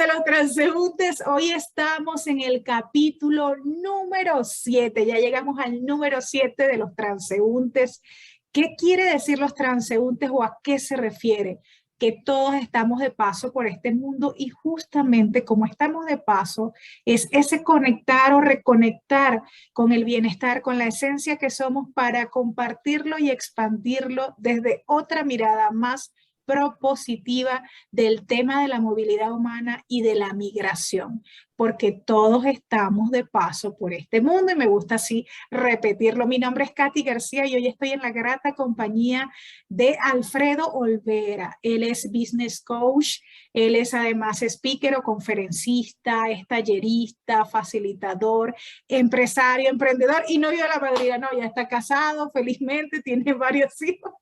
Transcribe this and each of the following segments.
de los transeúntes, hoy estamos en el capítulo número 7. Ya llegamos al número 7 de los transeúntes. ¿Qué quiere decir los transeúntes o a qué se refiere? Que todos estamos de paso por este mundo y justamente como estamos de paso es ese conectar o reconectar con el bienestar, con la esencia que somos para compartirlo y expandirlo desde otra mirada más propositiva del tema de la movilidad humana y de la migración, porque todos estamos de paso por este mundo y me gusta así repetirlo. Mi nombre es Katy García y hoy estoy en la grata compañía de Alfredo Olvera. Él es business coach, él es además speaker o conferencista, es tallerista, facilitador, empresario, emprendedor y novio de la madrina. No, ya está casado, felizmente, tiene varios hijos.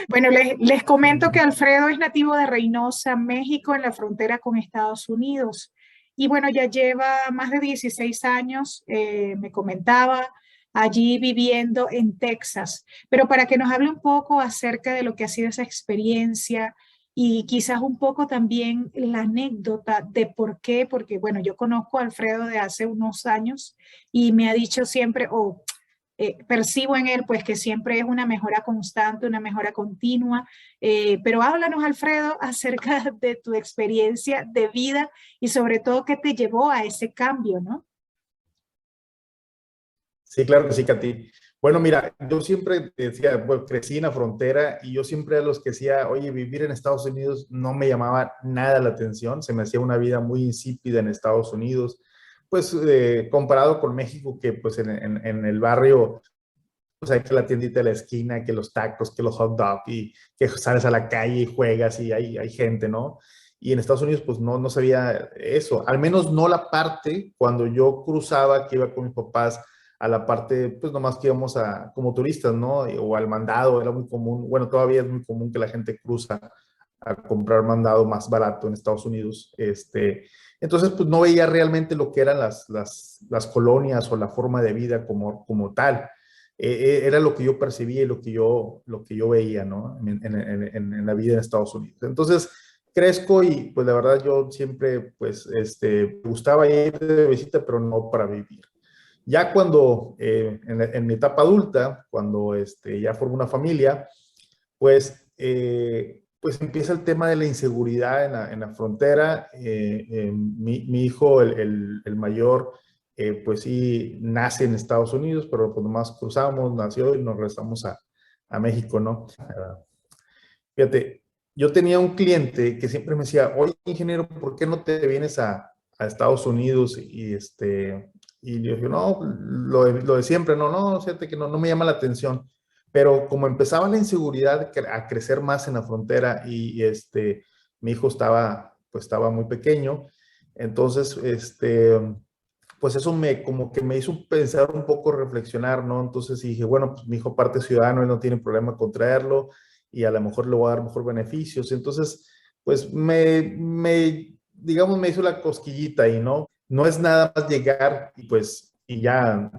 Bueno, les comento que Alfredo es nativo de Reynosa, México, en la frontera con Estados Unidos. Y bueno, ya lleva más de 16 años, me comentaba, allí viviendo en Texas. Pero para que nos hable un poco acerca de lo que ha sido esa experiencia y quizás un poco también la anécdota de por qué, porque bueno, yo conozco a Alfredo de hace unos años y me ha dicho siempre, percibo en él pues que siempre es una mejora constante, una mejora continua, pero háblanos Alfredo acerca de tu experiencia de vida y sobre todo qué te llevó a ese cambio, ¿no? Sí, claro que sí, Katy. Bueno, mira, yo siempre decía, bueno, crecí en la frontera y yo siempre a los que decía, oye, vivir en Estados Unidos no me llamaba nada la atención, se me hacía una vida muy insípida en Estados Unidos, pues comparado con México, que pues en el barrio, pues hay que la tiendita de la esquina, que los tacos, que los hot dogs, y que sales a la calle y juegas y hay gente, ¿no? Y en Estados Unidos, pues no sabía eso, al menos no la parte cuando yo cruzaba, que iba con mis papás a la parte, pues nomás que íbamos a, como turistas, ¿no? O al mandado, era muy común, bueno, todavía es muy común que la gente cruza a comprar mandado más barato en Estados Unidos. Entonces, pues no veía realmente lo que eran las colonias o la forma de vida como tal. Era lo que yo percibía y lo que yo veía, ¿no? En la vida en Estados Unidos. Entonces, crezco y pues la verdad yo siempre, pues, me gustaba ir de visita, pero no para vivir. Ya cuando, en mi etapa adulta, cuando ya formo una familia, pues empieza el tema de la inseguridad en la frontera. Mi hijo, el mayor, pues sí, nace en Estados Unidos, pero pues nomás cruzamos, nació y nos regresamos a México, ¿no? Fíjate, yo tenía un cliente que siempre me decía, oye, ingeniero, ¿por qué no te vienes a Estados Unidos? Y yo dije, no, lo de siempre, no, fíjate que no me llama la atención. Pero como empezaba la inseguridad a crecer más en la frontera y mi hijo estaba muy pequeño, entonces, pues eso como que me hizo pensar un poco, reflexionar, ¿no? Entonces dije, bueno, pues mi hijo aparte es ciudadano, él no tiene problema con traerlo y a lo mejor le voy a dar mejor beneficios. Entonces, pues digamos, me hizo la cosquillita ahí, ¿no? No es nada más llegar y pues, y ya,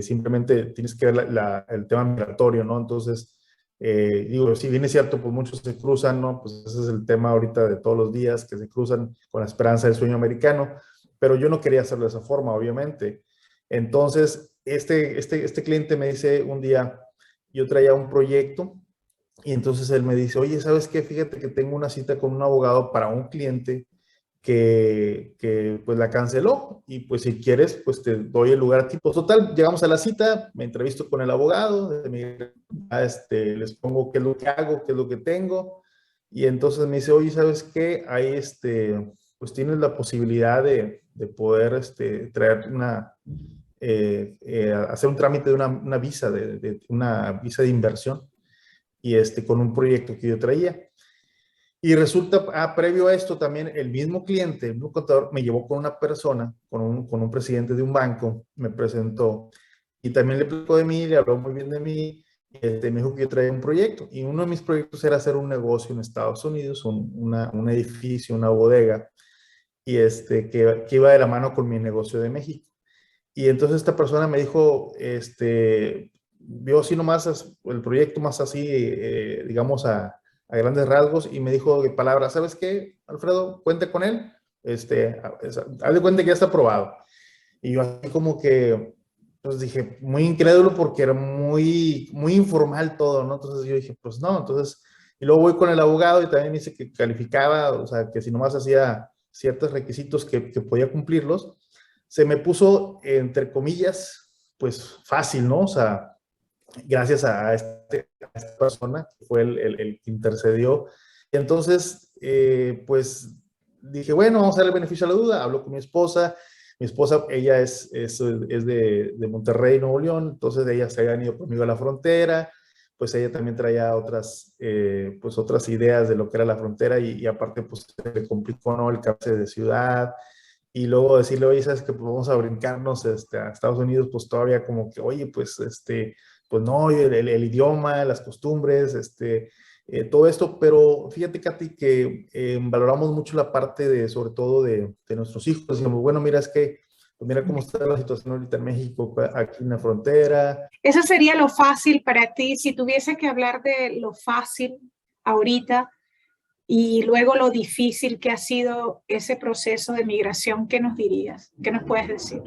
simplemente tienes que ver el tema migratorio, ¿no? Entonces, digo, si bien es cierto, pues muchos se cruzan, ¿no? Pues ese es el tema ahorita de todos los días, que se cruzan con la esperanza del sueño americano, pero yo no quería hacerlo de esa forma, obviamente. Entonces, este cliente me dice un día, yo traía un proyecto y entonces él me dice, oye, ¿sabes qué? Fíjate que tengo una cita con un abogado para un cliente que pues la canceló y pues si quieres, pues te doy el lugar aquí. Pues total, llegamos a la cita, me entrevisto con el abogado, les pongo qué es lo que hago, qué es lo que tengo y entonces me dice, oye, ¿sabes qué? Ahí pues tienes la posibilidad de poder traer hacer un trámite de una visa, de una visa de inversión y con un proyecto que yo traía. Y resulta, previo a esto también, el mismo cliente, el mismo contador, me llevó con una persona, con un presidente de un banco, me presentó y también le explicó de mí, le habló muy bien de mí, me dijo que yo traía un proyecto y uno de mis proyectos era hacer un negocio en Estados Unidos, un edificio, una bodega, y que iba de la mano con mi negocio de México. Y entonces esta persona me dijo, vio así nomás el proyecto más así, digamos, a grandes rasgos y me dijo de palabras, ¿sabes qué, Alfredo? Cuente con él, haz de cuenta que ya está aprobado. Y yo así como que, pues dije, muy incrédulo porque era muy, muy informal todo, ¿no? Entonces yo dije, pues no, entonces, y luego voy con el abogado y también me dice que calificaba, o sea, que si nomás hacía ciertos requisitos que podía cumplirlos, se me puso, entre comillas, pues fácil, ¿no? O sea, gracias a esta persona, que fue el que intercedió. Y entonces, pues dije, bueno, vamos a darle el beneficio a la duda. Hablo con mi esposa, ella es de Monterrey, Nuevo León, entonces ellas se habían ido conmigo a la frontera, pues ella también traía pues otras ideas de lo que era la frontera y aparte pues se le complicó, ¿no? El cambio de ciudad, y luego decirle, oye, ¿sabes que pues vamos a brincarnos a Estados Unidos? Pues todavía como que, oye, pues no, el idioma, las costumbres, todo esto, pero fíjate, Katy, que valoramos mucho la parte sobre todo de nuestros hijos. Decimos, bueno, mira, es que, pues mira cómo está la situación ahorita en México, aquí en la frontera. Eso sería lo fácil para ti, si tuviese que hablar de lo fácil ahorita y luego lo difícil que ha sido ese proceso de migración, ¿qué nos dirías? ¿Qué nos puedes decir?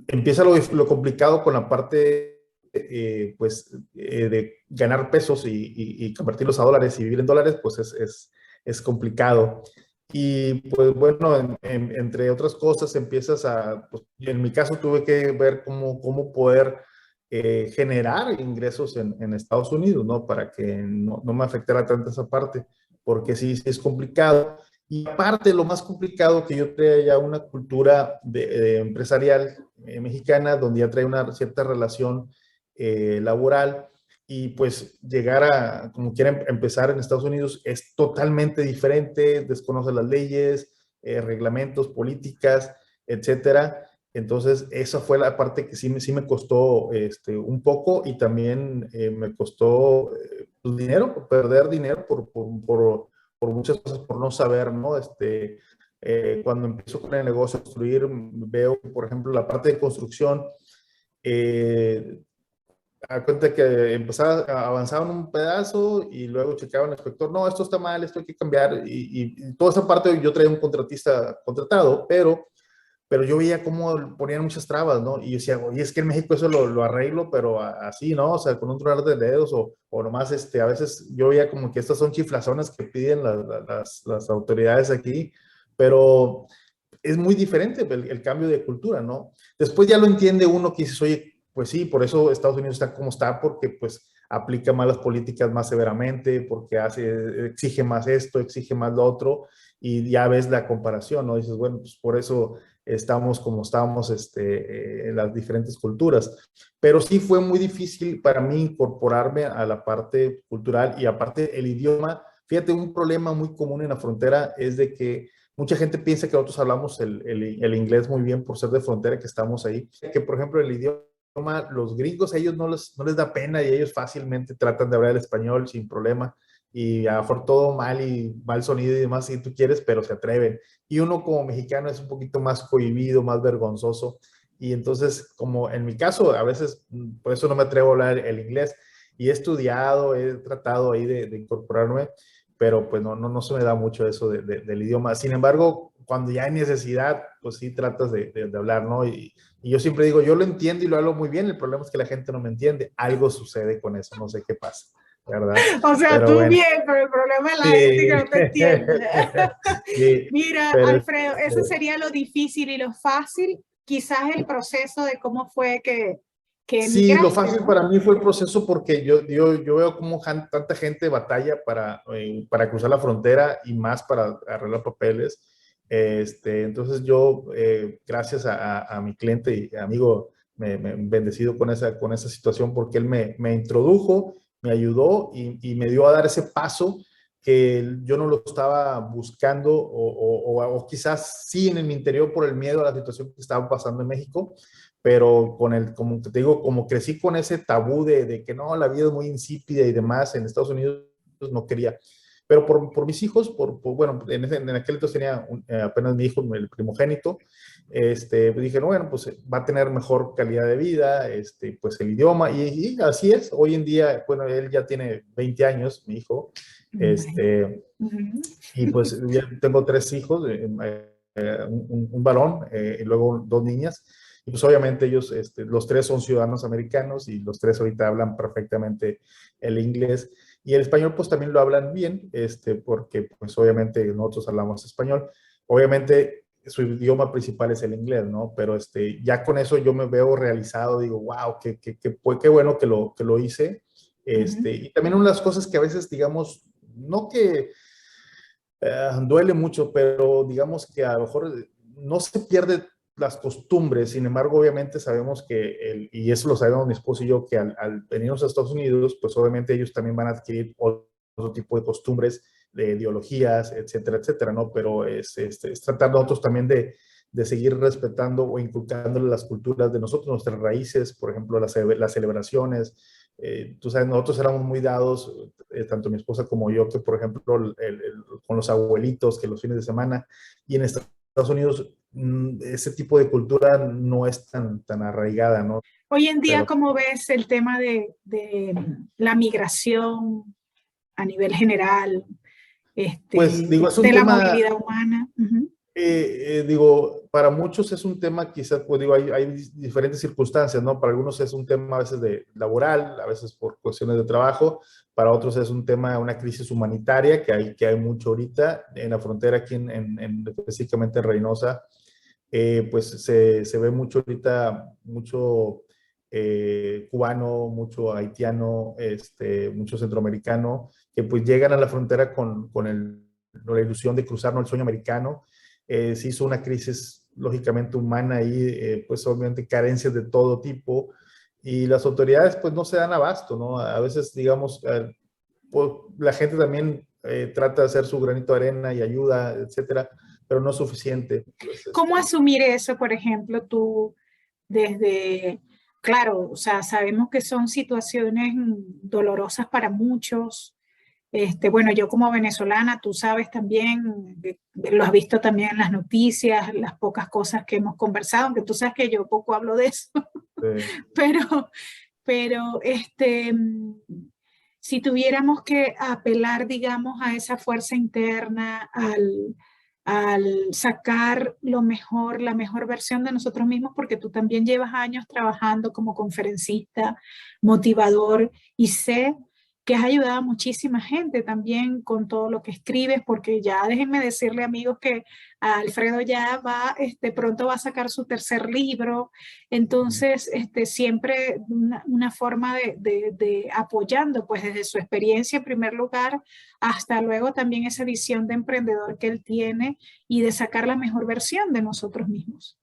Empieza lo complicado con la parte, de ganar pesos y convertirlos a dólares y vivir en dólares, pues es complicado. Y pues bueno, entre otras cosas empiezas pues, en mi caso tuve que ver cómo poder generar ingresos en Estados Unidos, ¿no? Para que no me afectara tanto esa parte, porque sí es complicado. Y aparte, lo más complicado que yo traía ya una cultura de empresarial mexicana, donde ya trae una cierta relación laboral, y pues llegar como quiera, empezar en Estados Unidos es totalmente diferente, desconoce las leyes, reglamentos, políticas, etcétera. Entonces, esa fue la parte que sí me costó un poco, y también me costó pues, dinero, perder dinero por muchas cosas, por no saber, ¿no? Cuando empiezo con el negocio a construir, veo, por ejemplo, la parte de construcción, eh, a cuenta que empezaba, avanzaba en un pedazo y luego checaba el inspector, no, esto está mal, esto hay que cambiar, y toda esa parte yo traía un contratista contratado, pero yo veía cómo ponían muchas trabas, ¿no? Y yo decía, oye, es que en México eso lo arreglo, pero así, ¿no? O sea, con un tronar de dedos o nomás, a veces yo veía como que estas son chiflazones que piden las autoridades aquí, pero es muy diferente el cambio de cultura, ¿no? Después ya lo entiende uno que dices, oye, pues sí, por eso Estados Unidos está como está, porque pues aplica más las políticas más severamente, porque exige más esto, exige más lo otro, y ya ves la comparación, ¿no? Dices, bueno, pues por eso estamos como estamos en las diferentes culturas. Pero sí fue muy difícil para mí incorporarme a la parte cultural, y aparte el idioma. Fíjate, un problema muy común en la frontera es de que mucha gente piensa que nosotros hablamos el inglés muy bien por ser de frontera, que estamos ahí. Que, por ejemplo, el idioma, los gringos, a ellos no les da pena, y ellos fácilmente tratan de hablar el español sin problema. Y a lo mejor todo mal y mal sonido y demás, si tú quieres, pero se atreven. Y uno como mexicano es un poquito más cohibido, más vergonzoso. Y entonces, como en mi caso, a veces por eso no me atrevo a hablar el inglés. Y he estudiado, he tratado ahí de incorporarme, pero pues no se me da mucho eso del idioma. Sin embargo, cuando ya hay necesidad, pues sí tratas de hablar, ¿no? Y yo siempre digo, yo lo entiendo y lo hablo muy bien, el problema es que la gente no me entiende. Algo sucede con eso, no sé qué pasa, ¿verdad? O sea, Pero tú bueno, bien, pero el problema es la gente que sí, no te entiende. sí, Mira, pero Alfredo, eso sería lo difícil, y lo fácil, quizás el proceso de cómo fue que sí, lo emigraste, fácil ¿no? para mí fue el proceso, porque yo veo cómo tanta gente batalla para cruzar la frontera, y más para arreglar papeles. Entonces yo, gracias a mi cliente y amigo, me bendecido con esa situación, porque él me introdujo, me ayudó y me dio a dar ese paso que yo no lo estaba buscando, o quizás sí en mi interior por el miedo a la situación que estaba pasando en México, pero como te digo, como crecí con ese tabú de que no, la vida es muy insípida y demás en Estados Unidos, no quería. Pero por mis hijos, bueno, en aquel entonces tenía apenas mi hijo, el primogénito, dije, no, bueno, pues va a tener mejor calidad de vida, pues el idioma, y así es. Hoy en día, bueno, él ya tiene 20 años, mi hijo, Bueno. Uh -huh. y pues ya tengo 3 hijos, un varón y luego dos niñas. Y pues obviamente ellos, los tres son ciudadanos americanos y los tres ahorita hablan perfectamente el inglés. Y el español pues también lo hablan bien, porque pues obviamente nosotros hablamos español. Obviamente su idioma principal es el inglés, ¿no? Pero ya con eso yo me veo realizado, digo, wow, qué bueno que lo hice. Y también una de las cosas que a veces, digamos, no que duele mucho, pero digamos que a lo mejor no se pierde las costumbres. Sin embargo, obviamente sabemos y eso lo sabemos mi esposo y yo, que al venirnos a Estados Unidos, pues obviamente ellos también van a adquirir otro tipo de costumbres, de ideologías, etcétera, etcétera, ¿no? Pero es tratar nosotros también de seguir respetando o inculcándole las culturas de nosotros, nuestras raíces, por ejemplo, las celebraciones. Tú sabes, nosotros éramos muy dados, tanto mi esposa como yo, que por ejemplo, con los abuelitos, que los fines de semana, y en Estados Unidos ese tipo de cultura no es tan arraigada, ¿no? Hoy en día, Pero ¿cómo ves el tema de la migración a nivel general, pues digo, es un de la tema. movilidad humana? Digo, para muchos es un tema, quizás, pues digo, hay diferentes circunstancias, ¿no? Para algunos es un tema a veces de laboral, a veces por cuestiones de trabajo, para otros es un tema, una crisis humanitaria que hay mucho ahorita en la frontera aquí específicamente en Reynosa. Pues se ve mucho ahorita, mucho cubano, mucho haitiano, mucho centroamericano, que pues llegan a la frontera con la ilusión de cruzar, ¿no?, el sueño americano. Se hizo una crisis lógicamente humana ahí, pues obviamente carencias de todo tipo, y las autoridades pues no se dan abasto, ¿no? A veces, digamos, pues, la gente también trata de hacer su granito de arena y ayuda, etcétera, pero no es suficiente. Pues, ¿Cómo asumir eso, por ejemplo, tú desde, claro, o sea, sabemos que son situaciones dolorosas para muchos. Bueno, yo como venezolana, tú sabes también, lo has visto también en las noticias, las pocas cosas que hemos conversado, aunque tú sabes que yo poco hablo de eso, pero, pero si tuviéramos que apelar, digamos, a esa fuerza interna, al sacar lo mejor, la mejor versión de nosotros mismos, porque tú también llevas años trabajando como conferencista, motivador, y sé que has ayudado a muchísima gente también con todo lo que escribes, porque ya déjenme decirle, amigos, que Alfredo ya va, pronto va a sacar su tercer libro. Entonces, siempre una forma de apoyando, pues desde su experiencia en primer lugar, hasta luego también esa visión de emprendedor que él tiene y de sacar la mejor versión de nosotros mismos.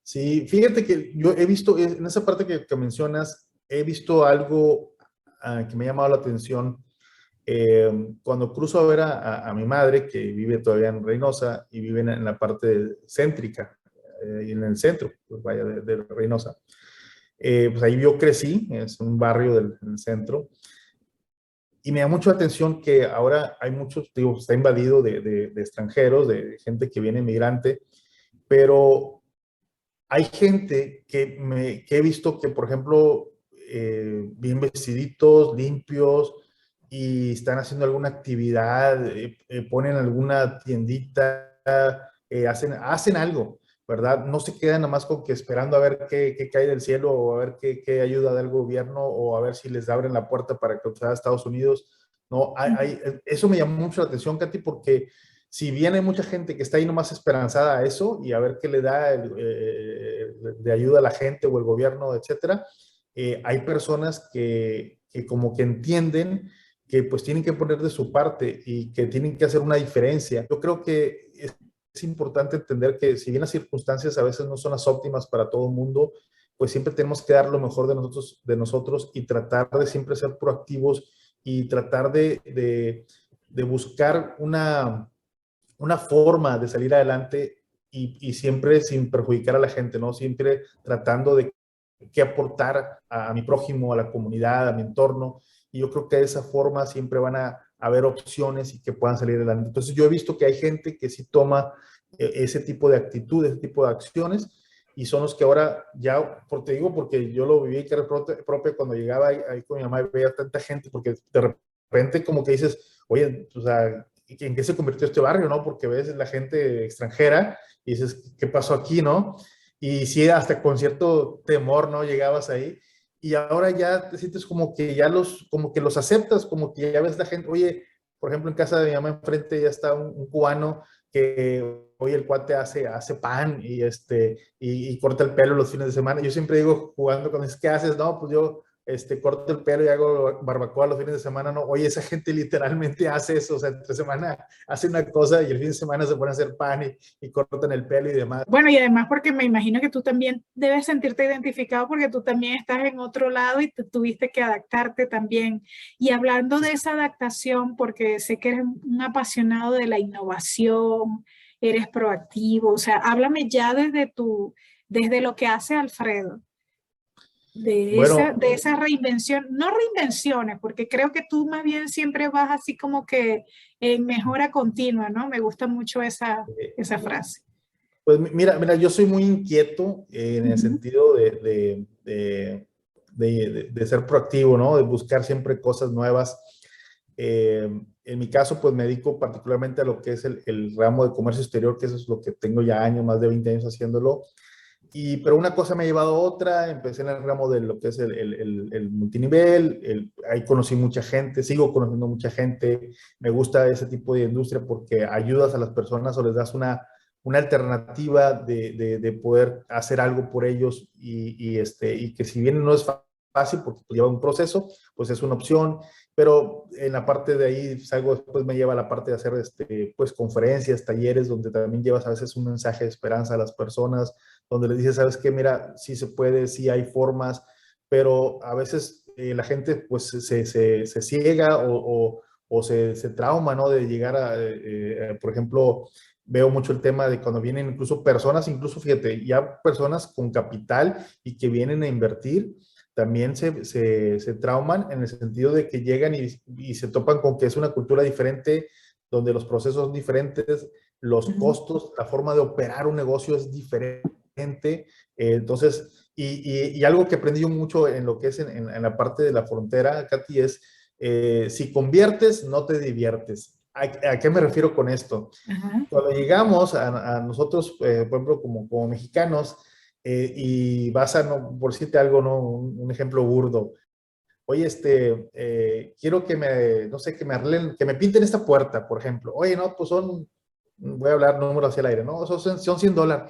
sí, fíjate que yo he visto, en esa parte que mencionas, he visto algo que me ha llamado la atención. Cuando cruzo a ver a mi madre, que vive todavía en Reynosa y vive en la parte céntrica, y en el centro, pues vaya, de Reynosa. Pues ahí yo crecí, es un barrio del centro, y me da mucho la atención que ahora hay muchos, digo, está invadido de extranjeros, de gente que viene migrante, pero hay gente que he visto que, por ejemplo, bien vestiditos, limpios, y están haciendo alguna actividad, ponen alguna tiendita, hacen algo, ¿verdad? No se quedan nada más con que esperando a ver qué cae del cielo o a ver qué ayuda del gobierno o a ver si les abren la puerta para cruzar a Estados Unidos. No, eso me llamó mucho la atención, Katy, porque si bien hay mucha gente que está ahí nomás esperanzada a eso y a ver qué le da de ayuda a la gente o el gobierno, etcétera, hay personas que como que entienden que pues tienen que poner de su parte y que tienen que hacer una diferencia. Yo creo que es importante entender que si bien las circunstancias a veces no son las óptimas para todo el mundo, pues siempre tenemos que dar lo mejor de nosotros y tratar de siempre ser proactivos y tratar de buscar una forma de salir adelante y siempre sin perjudicar a la gente, ¿no? Siempre tratando de qué aportar a mi prójimo, a la comunidad, a mi entorno. Y yo creo que de esa forma siempre van a haber opciones y que puedan salir adelante. Entonces yo he visto que hay gente que sí toma ese tipo de actitudes, ese tipo de acciones, y son los que ahora ya, te digo, porque yo lo viví en carne propia cuando llegaba ahí con mi mamá y veía tanta gente, porque de repente como que dices, oye, o sea, ¿en qué se convirtió este barrio, no? Porque ves la gente extranjera y dices, ¿qué pasó aquí, no? Y sí, hasta con cierto temor, ¿no? Llegabas ahí y ahora ya te sientes como que ya como que los aceptas, como que ya ves la gente, oye, por ejemplo, en casa de mi mamá enfrente ya está un cubano que hoy el cuate hace pan y corta el pelo los fines de semana. Yo siempre digo jugando con eso, ¿qué haces? No, pues yo corto el pelo y hago barbacoa los fines de semana. No, oye, esa gente literalmente hace eso, o sea, entre semana hace una cosa y el fin de semana se pone a hacer pan y cortan el pelo y demás. Bueno, y además porque me imagino que tú también debes sentirte identificado porque tú también estás en otro lado y te tuviste que adaptarte también. Y hablando de esa adaptación, porque sé que eres un apasionado de la innovación, eres proactivo, o sea, háblame ya desde lo que hace Alfredo, Bueno, de esa reinvención, no reinvenciones, porque creo que tú más bien siempre vas así como que en mejora continua, ¿no? Me gusta mucho esa frase. pues mira, yo soy muy inquieto en el Ujú, sentido de ser proactivo, ¿no? De buscar siempre cosas nuevas. En mi caso, pues me dedico particularmente a lo que es el ramo de comercio exterior, que eso es lo que tengo ya años, más de 20 años haciéndolo. Pero una cosa me ha llevado a otra, empecé en el ramo de lo que es el multinivel, ahí conocí mucha gente, sigo conociendo mucha gente, me gusta ese tipo de industria porque ayudas a las personas o les das una alternativa de poder hacer algo por ellos y que si bien no es fácil porque lleva un proceso, pues es una opción, pero en la parte de ahí salgo después me lleva a la parte de hacer pues conferencias, talleres, donde también llevas a veces un mensaje de esperanza a las personas donde les dice, sabes qué, mira, sí se puede, sí hay formas, pero a veces la gente pues se ciega o se trauma, ¿no? De llegar por ejemplo, veo mucho el tema de cuando vienen incluso personas, incluso fíjate, ya personas con capital y que vienen a invertir, también se trauman en el sentido de que llegan y se topan con que es una cultura diferente, donde los procesos son diferentes, los ujú. costos, la forma de operar un negocio es diferente gente. Entonces, y algo que aprendí yo mucho en lo que es en la parte de la frontera, Katy, es si conviertes, no te diviertes. ¿A qué me refiero con esto? Ajá. Cuando llegamos a nosotros, por ejemplo, como mexicanos, y vas a, no, por decirte algo, ¿no? Un ejemplo burdo. Oye, quiero que no sé, que me arreglen, que me pinten esta puerta, por ejemplo. Oye, no, pues voy a hablar números hacia el aire, ¿no? Son $100.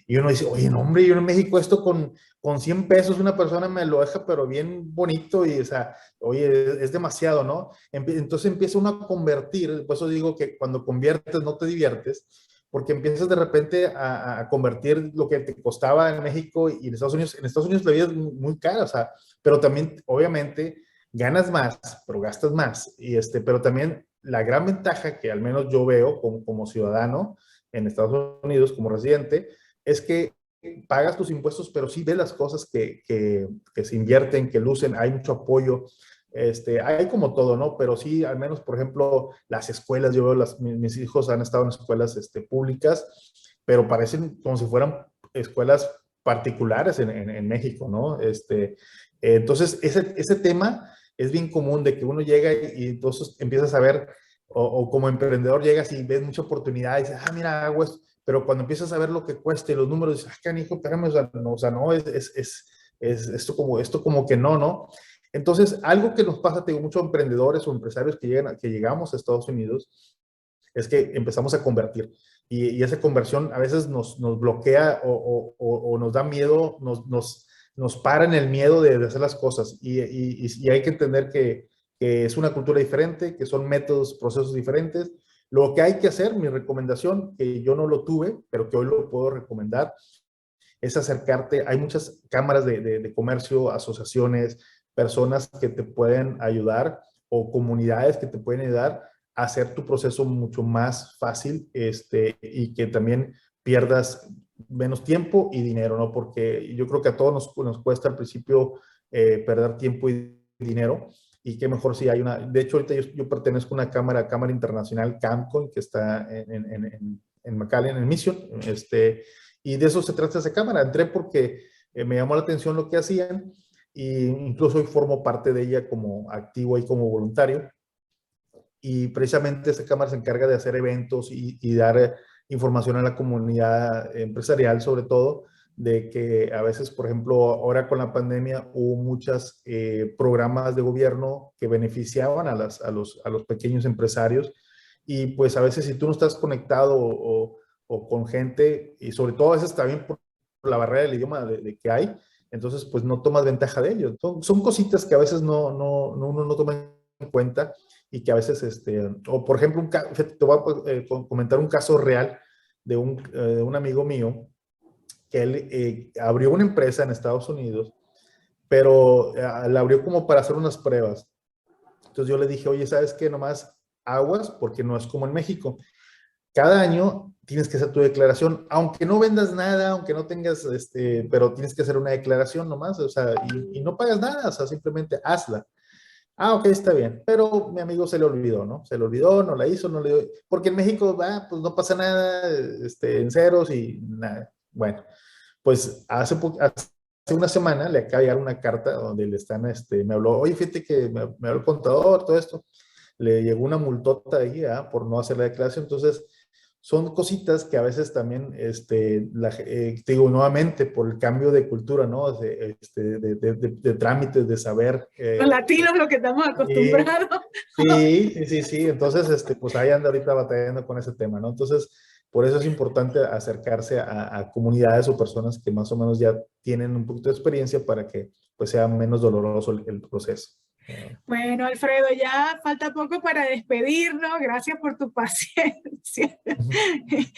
Y uno dice, oye, no, hombre, yo en México esto con 100 pesos una persona me lo deja, pero bien bonito y, o sea, oye, es demasiado, ¿no? Entonces empieza uno a convertir, por eso digo que cuando conviertes no te diviertes, porque empiezas de repente a convertir lo que te costaba en México y en Estados Unidos la vida es muy cara, o sea, pero también, obviamente, ganas más, pero gastas más. Pero también la gran ventaja que al menos yo veo como ciudadano en Estados Unidos, como residente, es que pagas tus impuestos, pero sí ves las cosas que se invierten, que lucen, hay mucho apoyo. Hay como todo, ¿no? Pero sí, al menos, por ejemplo, las escuelas, yo veo, mis hijos han estado en escuelas públicas, pero parecen como si fueran escuelas particulares en México, ¿no? Entonces, ese tema es bien común de que uno llega y entonces empiezas a ver, o como emprendedor llegas y ves mucha oportunidad y dices, ah, mira, hago esto, pero cuando empiezas a ver lo que cuesta y los números, dices, ah, canijo, espérame, o sea, no, es esto como que no, ¿no? Entonces, algo que nos pasa, tengo muchos emprendedores o empresarios que llegamos a Estados Unidos, es que empezamos a convertir. Y esa conversión a veces nos bloquea o nos da miedo, nos para en el miedo de hacer las cosas. Y hay que entender que es una cultura diferente, que son métodos, procesos diferentes. Lo que hay que hacer, mi recomendación, que yo no lo tuve, pero que hoy lo puedo recomendar, es acercarte. Hay muchas cámaras de comercio, asociaciones, personas que te pueden ayudar o comunidades que te pueden ayudar a hacer tu proceso mucho más fácil y que también pierdas menos tiempo y dinero, ¿no? Porque yo creo que a todos nos cuesta al principio perder tiempo y dinero y qué mejor si hay una, de hecho ahorita yo pertenezco a una cámara internacional, CAMCON, que está en McAllen, en Mission, y de eso se trata esa cámara. Entré porque me llamó la atención lo que hacían e incluso hoy formo parte de ella como activo y como voluntario. y precisamente esa cámara se encarga de hacer eventos y dar información a la comunidad empresarial, sobre todo, de que a veces, por ejemplo, ahora con la pandemia hubo muchos programas de gobierno que beneficiaban a los pequeños empresarios y pues a veces si tú no estás conectado o con gente, y sobre todo a veces también por la barrera del idioma de que hay, entonces pues no tomas ventaja de ello. Son cositas que a veces uno no toma en cuenta y que a veces, o por ejemplo, te voy a comentar un caso real de un amigo mío que él abrió una empresa en Estados Unidos, pero la abrió como para hacer unas pruebas. Entonces yo le dije, oye, ¿sabes qué? Nomás aguas, porque no es como en México. Cada año tienes que hacer tu declaración, aunque no vendas nada, aunque no tengas, pero tienes que hacer una declaración nomás, o sea, y no pagas nada, o sea, simplemente hazla. Ah, ok, está bien. Pero mi amigo se le olvidó, ¿no? Se le olvidó, no la hizo, no le dio. Porque en México, pues no pasa nada, en ceros y nada. Bueno, pues hace una semana le acaba de llegar una carta donde le están, me habló, oye, fíjate que me habló el contador, todo esto. Le llegó una multota ahí, por no hacer la declaración. Entonces, son cositas que a veces también, te digo nuevamente, por el cambio de cultura, ¿no? De trámites, de saber. Los latinos lo que estamos Sí, acostumbrados. sí. Entonces, pues ahí anda ahorita batallando con ese tema, ¿no? Entonces, por eso es importante acercarse a comunidades o personas que más o menos ya tienen un poquito de experiencia para que pues sea menos doloroso el proceso. Bueno, Alfredo, ya falta poco para despedirnos. Gracias por tu paciencia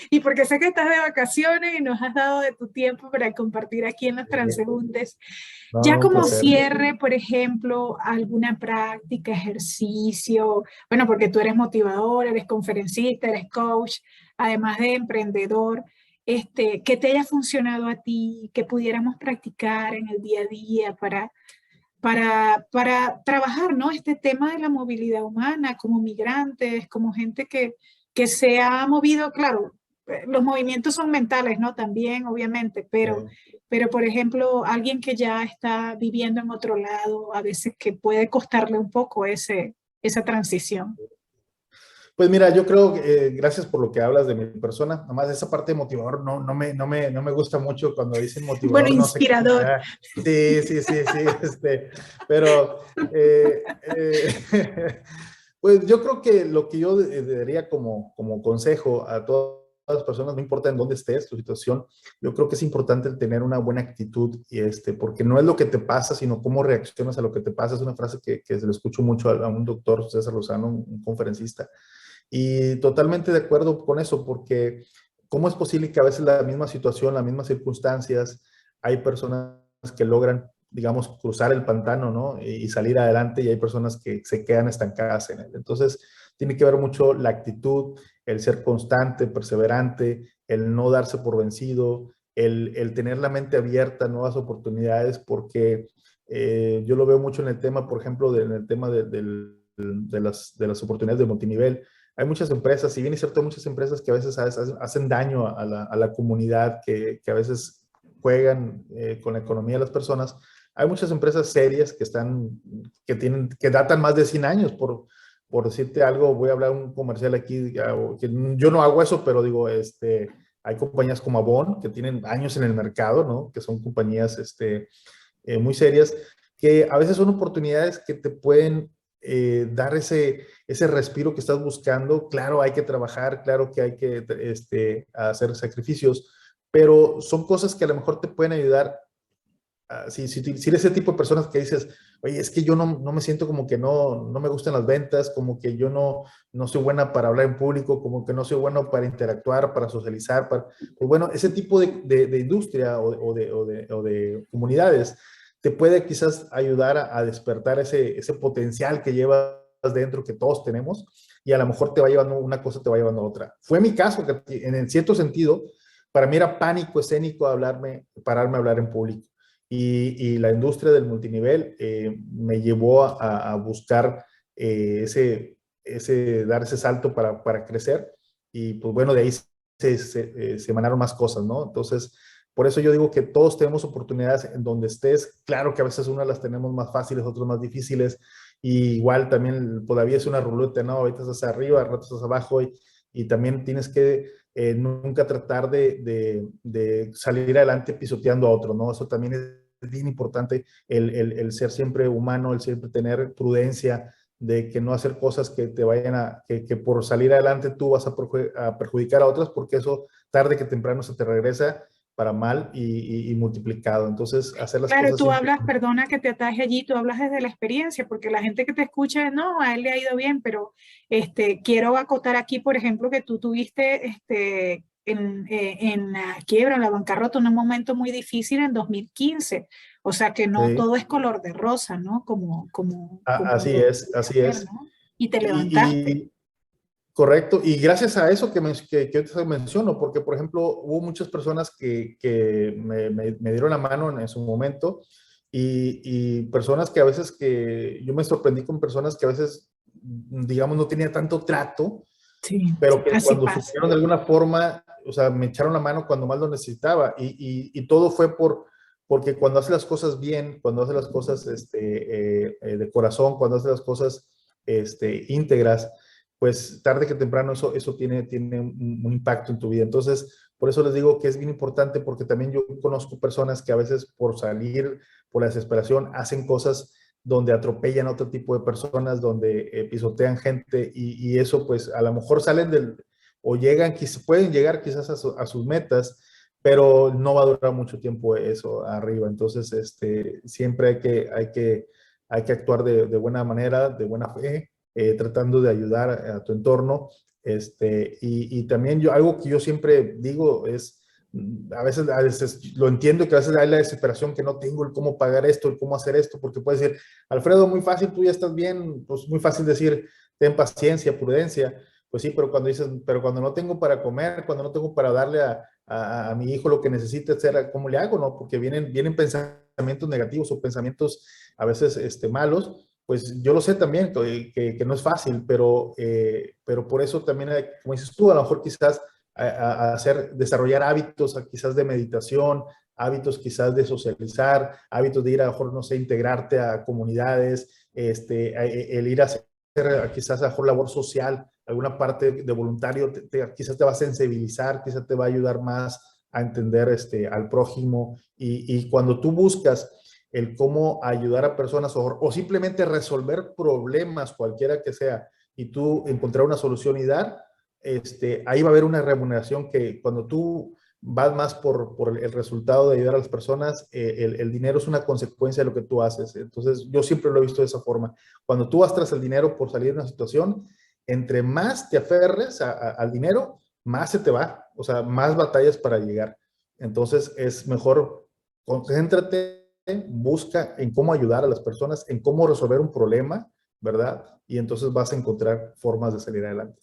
y porque sé que estás de vacaciones y nos has dado de tu tiempo para compartir aquí en los transeúntes. Ya No, un como placer. cierre, por ejemplo, alguna práctica, ejercicio, bueno, porque tú eres motivador, eres conferencista, eres coach, además de emprendedor, que te haya funcionado a ti, que pudiéramos practicar en el día a día para trabajar, ¿no? Este tema de la movilidad humana como migrantes, como gente que se ha movido, claro, los movimientos son mentales, ¿no? También, obviamente, pero por ejemplo, alguien que ya está viviendo en otro lado, a veces que puede costarle un poco esa transición. Pues mira, yo creo que gracias por lo que hablas de mi persona. Nomás esa parte de motivador no me gusta mucho cuando dicen Bueno, motivador, no sé qué me inspirador. da. Sí, pero pues yo creo que lo que yo daría como consejo a todas las personas, no importa en dónde estés, tu situación, yo creo que es importante el tener una buena actitud y porque no es lo que te pasa, sino cómo reaccionas a lo que te pasa. Es una frase que se lo escucho mucho a un doctor, César Lozano, un conferencista. Y totalmente de acuerdo con eso, porque ¿cómo es posible que a veces la misma situación, las mismas circunstancias, hay personas que logran, digamos, cruzar el pantano, ¿no? Y salir adelante y hay personas que se quedan estancadas en él. Entonces, tiene que ver mucho la actitud, el ser constante, perseverante, el no darse por vencido, el tener la mente abierta a nuevas oportunidades, porque yo lo veo mucho en el tema, por ejemplo, en el tema de las oportunidades de multinivel. Hay muchas empresas, si bien es cierto, hay muchas empresas que a veces hacen daño a la comunidad, que a veces juegan con la economía de las personas. Hay muchas empresas serias que datan más de 100 años. Por decirte algo, voy a hablar un comercial aquí, que yo no hago eso, pero digo, hay compañías como Avon que tienen años en el mercado, ¿no? Que son compañías muy serias, que a veces son oportunidades que te pueden dar ese respiro que estás buscando. Claro, hay que trabajar, claro que hay que hacer sacrificios, pero son cosas que a lo mejor te pueden ayudar. Si eres ese tipo de personas que dices, oye, es que yo no me siento como que no me gustan las ventas, como que yo no soy buena para hablar en público, como que no soy bueno para interactuar, para socializar, pues bueno, ese tipo de industria o de comunidades te puede quizás ayudar a despertar ese potencial que llevas dentro, que todos tenemos, y a lo mejor te va llevando una cosa, te va llevando a otra. Fue mi caso, que en cierto sentido, para mí era pánico escénico pararme a hablar en público. Y la industria del multinivel me llevó a buscar dar ese salto para crecer. Y pues bueno, de ahí se emanaron más cosas, ¿no? Entonces, por eso yo digo que todos tenemos oportunidades en donde estés. Claro que a veces unas las tenemos más fáciles, otras más difíciles. y igual también todavía es una ruleta, ¿no? Ahorita estás arriba, al rato estás abajo y también tienes que nunca tratar de salir adelante pisoteando a otro, ¿no? Eso también es bien importante, el ser siempre humano, el siempre tener prudencia, de que no hacer cosas que te vayan que por salir adelante tú vas a perjudicar a otras, porque eso tarde que temprano se te regresa para mal y multiplicado. Entonces, hacer las Claro, cosas tú siempre. hablas, perdona que te ataje allí, tú hablas desde la experiencia, porque la gente que te escucha, no, a él le ha ido bien, pero quiero acotar aquí, por ejemplo, que tú tuviste en la quiebra, en la bancarrota, un momento muy difícil en 2015. O sea que no Sí, todo es color de rosa, ¿no? Como así lo es, así ver, es. ¿no? Y te levantaste. Y correcto, y gracias a eso que yo te menciono, porque por ejemplo hubo muchas personas que me dieron la mano en su momento y personas que a veces que yo me sorprendí con personas que a veces, digamos, no tenía tanto trato, Sí, pero que así cuando pasa. supieron de alguna forma, o sea, me echaron la mano cuando más lo necesitaba y todo fue porque cuando haces las cosas bien, cuando haces las cosas de corazón, cuando haces las cosas íntegras, pues tarde que temprano eso tiene un impacto en tu vida. Entonces, por eso les digo que es bien importante porque también yo conozco personas que a veces por salir, por la desesperación, hacen cosas donde atropellan a otro tipo de personas, donde pisotean gente y eso pues a lo mejor salen o llegan, pueden llegar quizás a sus metas, pero no va a durar mucho tiempo eso arriba. Entonces, siempre hay que actuar de buena manera, de buena fe, tratando de ayudar a tu entorno. Y también algo que yo siempre digo es, a veces lo entiendo que a veces hay la desesperación que no tengo el cómo pagar esto, el cómo hacer esto, porque puedes decir, Alfredo, muy fácil, tú ya estás bien, pues muy fácil decir, ten paciencia, prudencia, pues sí, pero cuando dices, pero cuando no tengo para comer, cuando no tengo para darle a mi hijo lo que necesita hacer, ¿cómo le hago, no? Porque vienen pensamientos negativos o pensamientos a veces malos, pues yo lo sé también, que no es fácil, pero por eso también, como dices tú, a lo mejor quizás desarrollar hábitos quizás de meditación, hábitos quizás de socializar, hábitos de ir a lo mejor, no sé, integrarte a comunidades, el ir a hacer quizás a lo mejor labor social, alguna parte de voluntario, quizás te va a sensibilizar, quizás te va a ayudar más a entender al prójimo y cuando tú buscas el cómo ayudar a personas o simplemente resolver problemas cualquiera que sea y tú encontrar una solución y dar, ahí va a haber una remuneración que cuando tú vas más por el resultado de ayudar a las personas, el dinero es una consecuencia de lo que tú haces. Entonces, yo siempre lo he visto de esa forma. Cuando tú vas tras el dinero por salir de una situación, entre más te aferres al dinero, más se te va, o sea, más batallas para llegar. Entonces, es mejor concéntrate, busca en cómo ayudar a las personas, en cómo resolver un problema, ¿verdad? Y entonces vas a encontrar formas de salir adelante.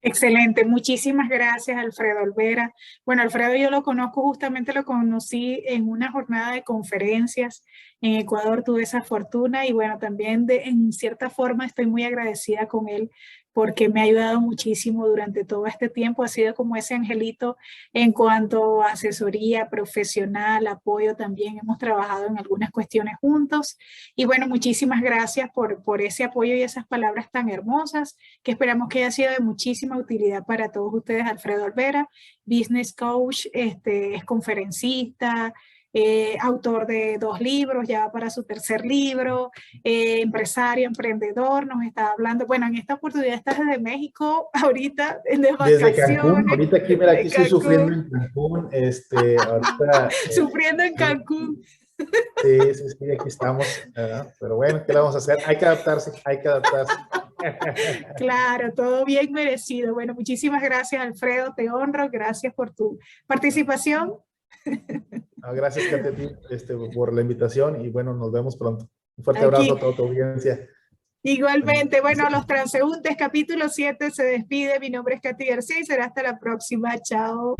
Excelente, muchísimas gracias, Alfredo Olvera. Bueno, Alfredo yo lo conozco, justamente lo conocí en una jornada de conferencias en Ecuador, tuve esa fortuna y bueno, también en cierta forma estoy muy agradecida con él porque me ha ayudado muchísimo durante todo este tiempo, ha sido como ese angelito en cuanto a asesoría profesional, apoyo también, hemos trabajado en algunas cuestiones juntos y bueno, muchísimas gracias por ese apoyo y esas palabras tan hermosas que esperamos que haya sido de muchísima utilidad para todos ustedes. Alfredo Olvera, business coach, es conferencista, autor de 2 libros, ya va para su 3er libro, empresario, emprendedor, nos está hablando, bueno, en esta oportunidad estás desde México, ahorita de Desde Cancún, vacaciones, ahorita aquí, mira, de aquí estoy sufriendo Cancún, en Cancún, ahorita, sufriendo en Cancún. sí, sí, sí, aquí estamos, pero bueno, ¿qué le vamos a hacer? Hay que adaptarse, hay que adaptarse. Claro, todo bien merecido. Bueno, muchísimas gracias, Alfredo, te honro, gracias por tu participación. No, gracias, Kateti, por la invitación y bueno, nos vemos pronto. Un fuerte abrazo Aquí, a toda tu audiencia. igualmente, bueno, los transeúntes, capítulo 7 se despide. Mi nombre es Katy García y será hasta la próxima. Chao.